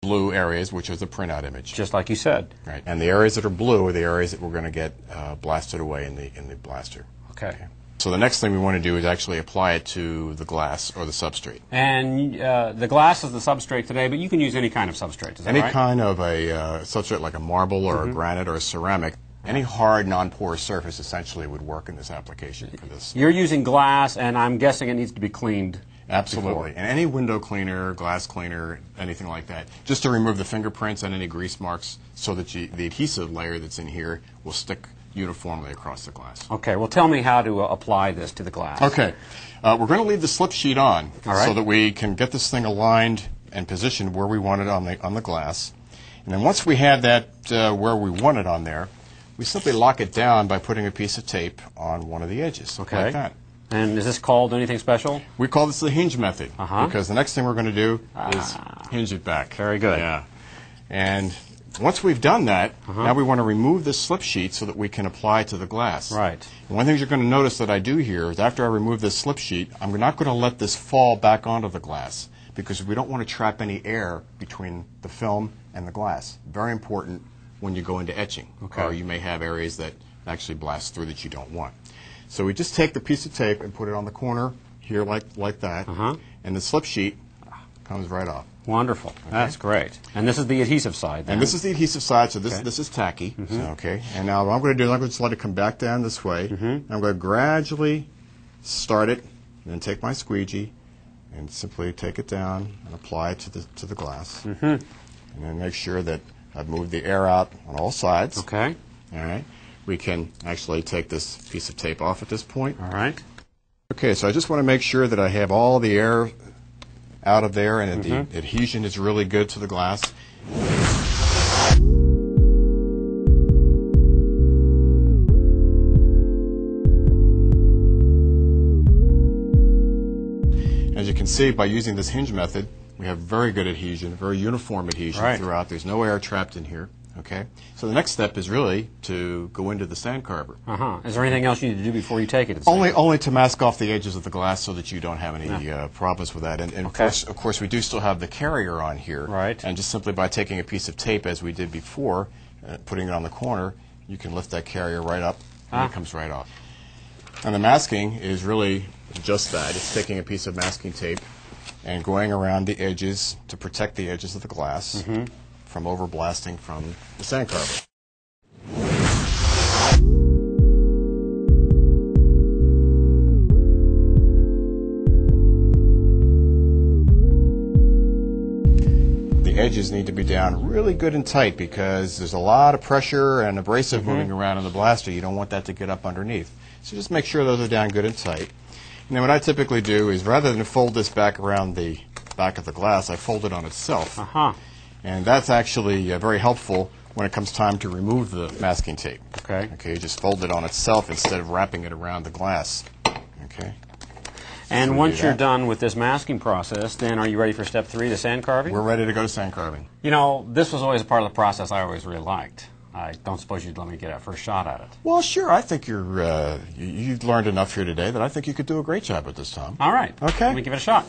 blue areas, which is the printout image. Just like you said. Right. And the areas that are blue are the areas that we're going to get blasted away in the blaster. Okay. So the next thing we want to do is actually apply it to the glass or the substrate. And the glass is the substrate today, but you can use any kind of substrate, is that Any right? kind of a substrate like a marble or a granite or a ceramic. Any hard, non-porous surface essentially would work in this application for this. You're using glass, and I'm guessing it needs to be cleaned. Absolutely. Before. And any window cleaner, glass cleaner, anything like that, just to remove the fingerprints and any grease marks so that the adhesive layer that's in here will stick uniformly across the glass. Okay, well tell me how to apply this to the glass. Okay. We're going to leave the slip sheet on All right. so that we can get this thing aligned and positioned where we want it on the glass. And then once we have that where we want it on there, we simply lock it down by putting a piece of tape on one of the edges, Okay. like that. And is this called anything special? We call this the hinge method because the next thing we're going to do is hinge it back. Very good. Yeah. And once we've done that, now we want to remove this slip sheet so that we can apply it to the glass. Right. And one thing you're going to notice that I do here is after I remove this slip sheet, I'm not going to let this fall back onto the glass because we don't want to trap any air between the film and the glass. Very important when you go into etching. Okay. Or you may have areas that actually blast through that you don't want. So we just take the piece of tape and put it on the corner here like that, and the slip sheet comes right off. Wonderful. Okay. That's great. And this is the adhesive side then? And this is the adhesive side, so this is tacky. So, okay. And now what I'm going to do is I'm going to just let it come back down this way. I'm going to gradually start it, and then take my squeegee and simply take it down and apply it to the glass. And then make sure that I've moved the air out on all sides. Okay. All right. We can actually take this piece of tape off at this point. All right. Okay, so I just want to make sure that I have all the air out of there and that the adhesion is really good to the glass. As you can see, by using this hinge method, we have very good adhesion, very uniform adhesion throughout. There's no air trapped in here. Okay, so the next step is really to go into the sand carver. Is there anything else you need to do before you take it? Only to mask off the edges of the glass so that you don't have any problems with that. And of course, we do still have the carrier on here. Right. And just simply by taking a piece of tape, as we did before, putting it on the corner, you can lift that carrier right up, and it comes right off. And the masking is really just that. It's taking a piece of masking tape and going around the edges to protect the edges of the glass from overblasting from the sand carver. The edges need to be down really good and tight because there's a lot of pressure and abrasive moving around in the blaster. You don't want that to get up underneath. So just make sure those are down good and tight. And then what I typically do is rather than fold this back around the back of the glass, I fold it on itself. And that's actually very helpful when it comes time to remove the masking tape. Okay, you just fold it on itself instead of wrapping it around the glass. Okay. And So once you're done with this masking process, then are you ready for step 3, the sand carving? We're ready to go to sand carving. You know, this was always a part of the process I always really liked. I don't suppose you'd let me get a first shot at it. Well, sure. I think you've learned enough here today that I think you could do a great job at this, Tom. All right. Okay. Let me give it a shot.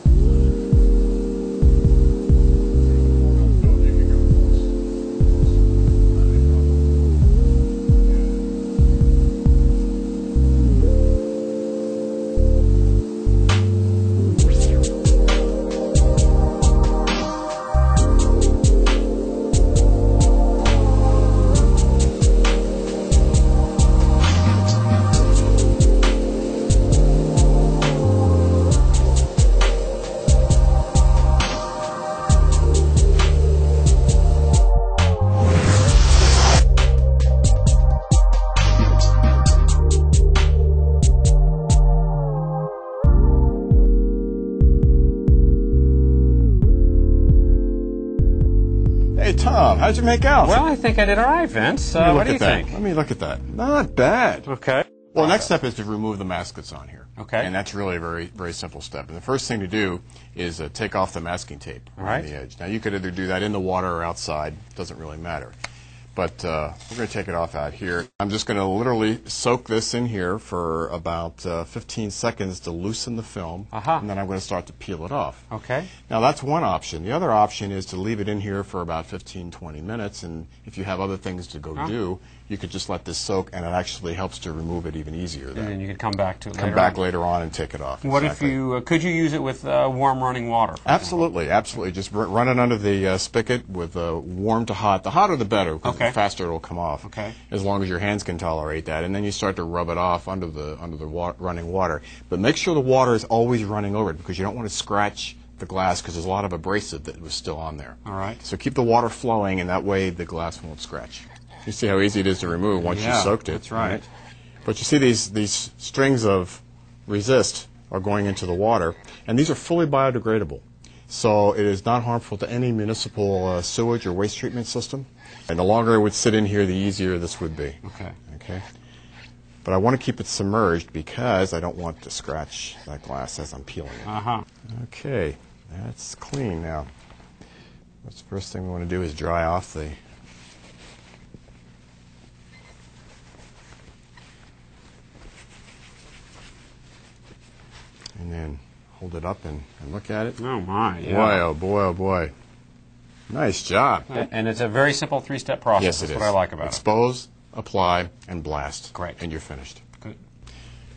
Hey, Tom, how'd you make out? Well, I think I did all right, Vince. What do you think? Let me look at that. Not bad. Okay. Well, the next step is to remove the mask that's on here. Okay. And that's really a very, very simple step. And the first thing to do is take off the masking tape on the edge. Now, you could either do that in the water or outside. Doesn't really matter. but we're going to take it off out here. I'm just going to literally soak this in here for about 15 seconds to loosen the film, and then I'm going to start to peel it off. Okay. Now that's one option. The other option is to leave it in here for about 15-20 minutes, and if you have other things to go do, you could just let this soak, and it actually helps to remove it even easier. And then you could come back to it later on and take it off. What if you, could you use it with warm running water? Absolutely, absolutely. Just run it under the spigot with warm to hot. The hotter the better, because the faster it will come off. Okay. As long as your hands can tolerate that, and then you start to rub it off under the running water. But make sure the water is always running over it, because you don't want to scratch the glass, because there's a lot of abrasive that was still on there. All right. So keep the water flowing, and that way the glass won't scratch. You see how easy it is to remove once you soaked it. That's right. But you see these strings of resist are going into the water, and these are fully biodegradable. So it is not harmful to any municipal sewage or waste treatment system. And the longer it would sit in here, the easier this would be. Okay. Okay. But I want to keep it submerged because I don't want to scratch that glass as I'm peeling it. Okay, that's clean now. That's the first thing we want to do is dry off the and then hold it up and look at it. Oh my, yeah. Boy, oh boy, oh boy. Nice job. And it's a very simple three-step process. Yes, That's it is. what I like about it. Expose, apply, and blast. Great. And you're finished. Good.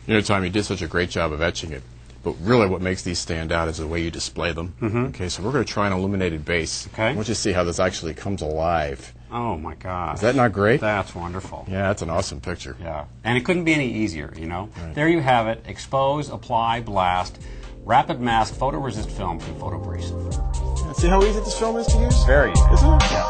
You know, Tom, you did such a great job of etching it. But really what makes these stand out is the way you display them. Okay, so we're going to try an illuminated base. Okay. I want you to see how this actually comes alive. Oh my God. Is that not great? That's wonderful. Yeah, that's an awesome picture. Yeah. And it couldn't be any easier, you know. Right. There you have it. Expose, apply, blast. RapidMask photoresist film from Photoabrasive. Yeah, see how easy this film is to use? Very easy. Isn't it? Yeah.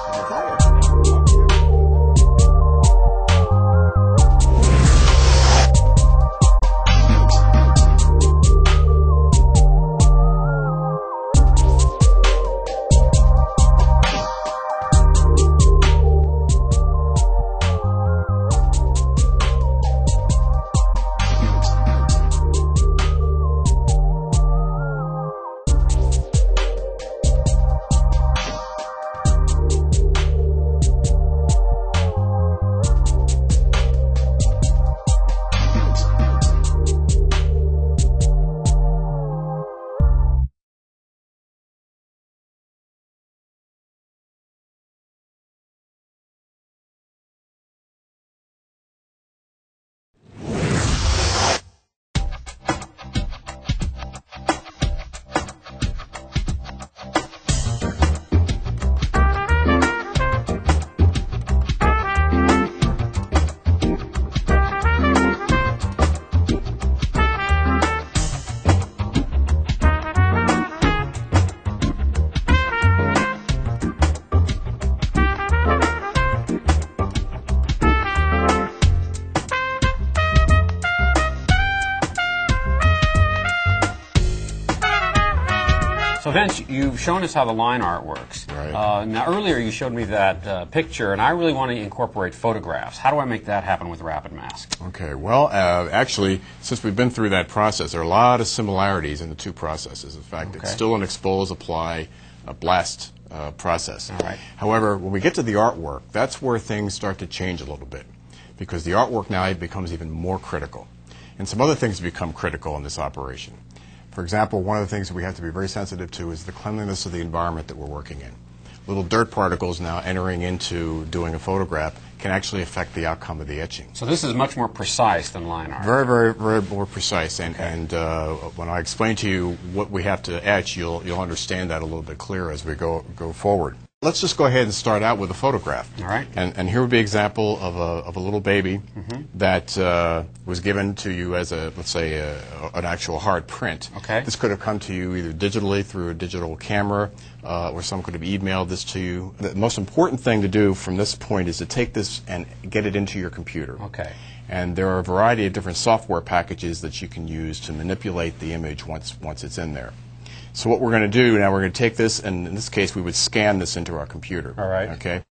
So Vince, you've shown us how the line art works. Right. Now earlier you showed me that picture, and I really want to incorporate photographs. How do I make that happen with RapidMask? Okay, well, actually, since we've been through that process, there are a lot of similarities in the two processes. In fact, it's still an expose, apply, blast process. All right. However, when we get to the artwork, that's where things start to change a little bit, because the artwork now becomes even more critical. And some other things become critical in this operation. For example, one of the things that we have to be very sensitive to is the cleanliness of the environment that we're working in. Little dirt particles now entering into doing a photograph can actually affect the outcome of the etching. So this is much more precise than line art. Very, very, very more precise. And, when I explain to you what we have to etch, you'll understand that a little bit clearer as we go forward. Let's just go ahead and start out with a photograph. All right. And here would be an example of a little baby that was given to you as let's say, an actual hard print. Okay. This could have come to you either digitally through a digital camera, or someone could have emailed this to you. The most important thing to do from this point is to take this and get it into your computer. Okay. And there are a variety of different software packages that you can use to manipulate the image once it's in there. So what we're going to do now, we're going to take this, and in this case, we would scan this into our computer. All right. Okay.